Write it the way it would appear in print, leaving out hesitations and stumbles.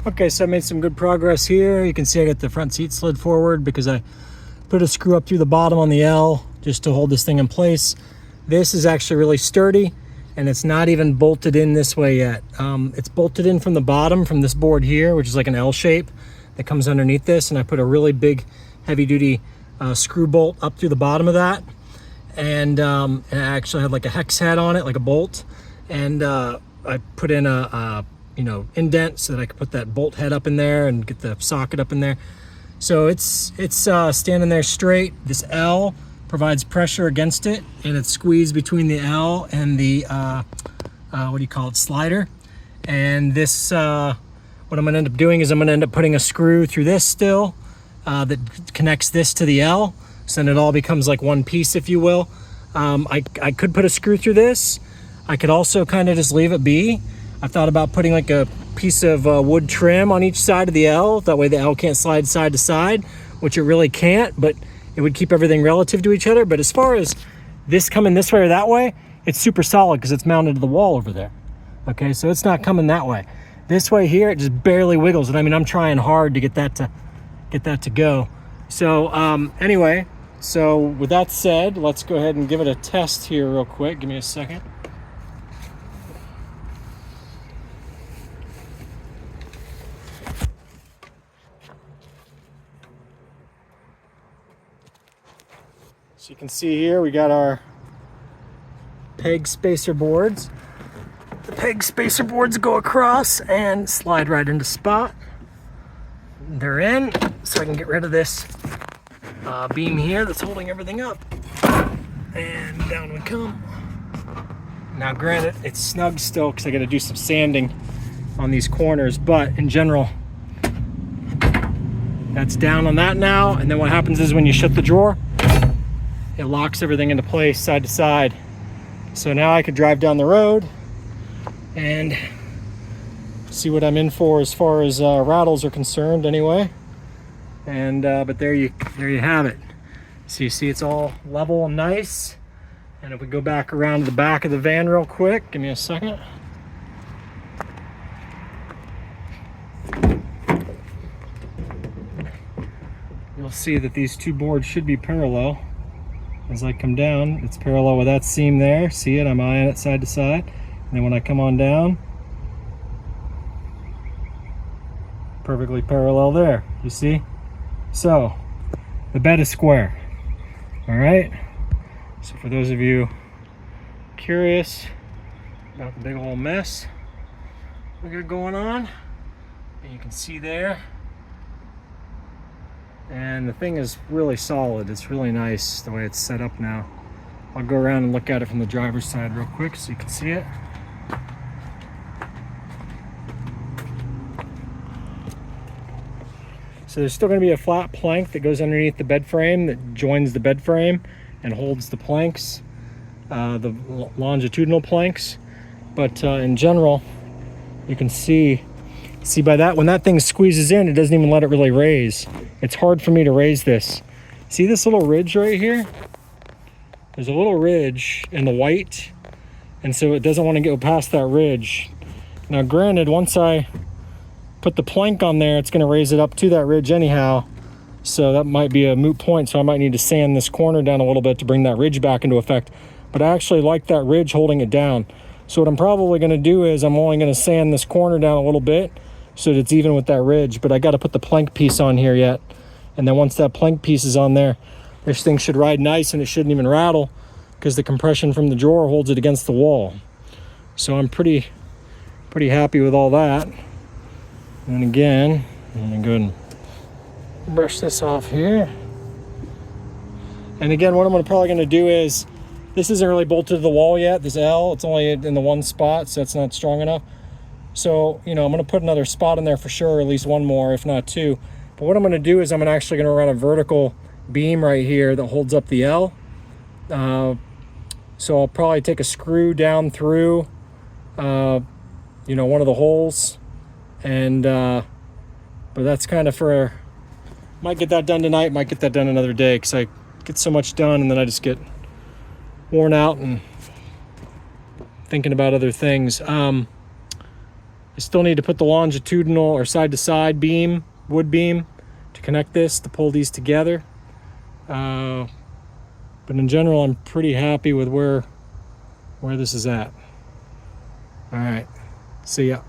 Okay, so I made some good progress here. You can see I got the front seat slid forward because I put a screw up through the bottom on the L just to hold this thing in place. This is actually really sturdy and it's not even bolted in this way yet. It's bolted in from the bottom from this board here, which is like an L shape that comes underneath this, and I put a really big heavy duty screw bolt up through the bottom of that. And I actually had like a hex head on it, like a bolt. And I put in a indent so that I could put that bolt head up in there and get the socket up in there. So it's standing there straight. This L provides pressure against it, and it's squeezed between the L and the slider. And this what I'm gonna end up doing is I'm gonna end up putting a screw through this still that connects this to the L, so then it all becomes like one piece, if you will. I could put a screw through this. I could also kind of just leave it be. I've thought about putting like a piece of wood trim on each side of the L. That way the L can't slide side to side, which it really can't, but it would keep everything relative to each other. But as far as this coming this way or that way, it's super solid because it's mounted to the wall over there. Okay, so it's not coming that way. This way here, it just barely wiggles. And I mean, I'm trying hard to get that to go. So anyway, so with that said, let's go ahead and give it a test here real quick. Give me a second. So you can see here, we got our peg spacer boards. The peg spacer boards go across and slide right into spot. They're in, so I can get rid of this beam here that's holding everything up. And down we come. Now granted, it's snug still because I got to do some sanding on these corners, but in general, that's down on that now. And then what happens is when you shut the drawer, it locks everything into place side to side. So now I could drive down the road and see what I'm in for as far as rattles are concerned anyway. And but there you have it. So you see it's all level and nice. And if we go back around to the back of the van real quick, give me a second. You'll see that these two boards should be parallel. As I come down, it's parallel with that seam there. See it? I'm eyeing it side to side. And then when I come on down, perfectly parallel there. You see? So, the bed is square. All right? So for those of you curious about the big old mess we got going on, and you can see there, and the thing is really solid. It's really nice the way it's set up now. I'll go around and look at it from the driver's side real quick so you can see it. So there's still going to be a flat plank that goes underneath the bed frame that joins the bed frame and holds the planks, the longitudinal planks. But in general, you can see by that, when that thing squeezes in, it doesn't even let it really raise. It's hard for me to raise this. See this little ridge right here? There's a little ridge in the white, and so it doesn't want to go past that ridge. Now granted, once I put the plank on there, it's going to raise it up to that ridge anyhow, so that might be a moot point. So I might need to sand this corner down a little bit to bring that ridge back into effect. But I actually like that ridge holding it down. So what I'm probably going to do is I'm only going to sand this corner down a little bit so that it's even with that ridge. But I got to put the plank piece on here yet. And then once that plank piece is on there, this thing should ride nice and it shouldn't even rattle because the compression from the drawer holds it against the wall. So I'm pretty happy with all that. And again, I'm going to go ahead and brush this off here. And again, what I'm probably going to do is, this isn't really bolted to the wall yet, this L. It's only in the one spot, so it's not strong enough. So, I'm going to put another spot in there for sure, at least one more, if not two. But what I'm going to do is I'm actually going to run a vertical beam right here that holds up the L. So I'll probably take a screw down through, one of the holes. And, but that's kind of for, might get that done tonight, might get that done another day, because I get so much done and then I just get worn out and thinking about other things. I still need to put the longitudinal or side-to-side beam, wood beam, to connect this, to pull these together. But in general, I'm pretty happy with where this is at. All right, see ya.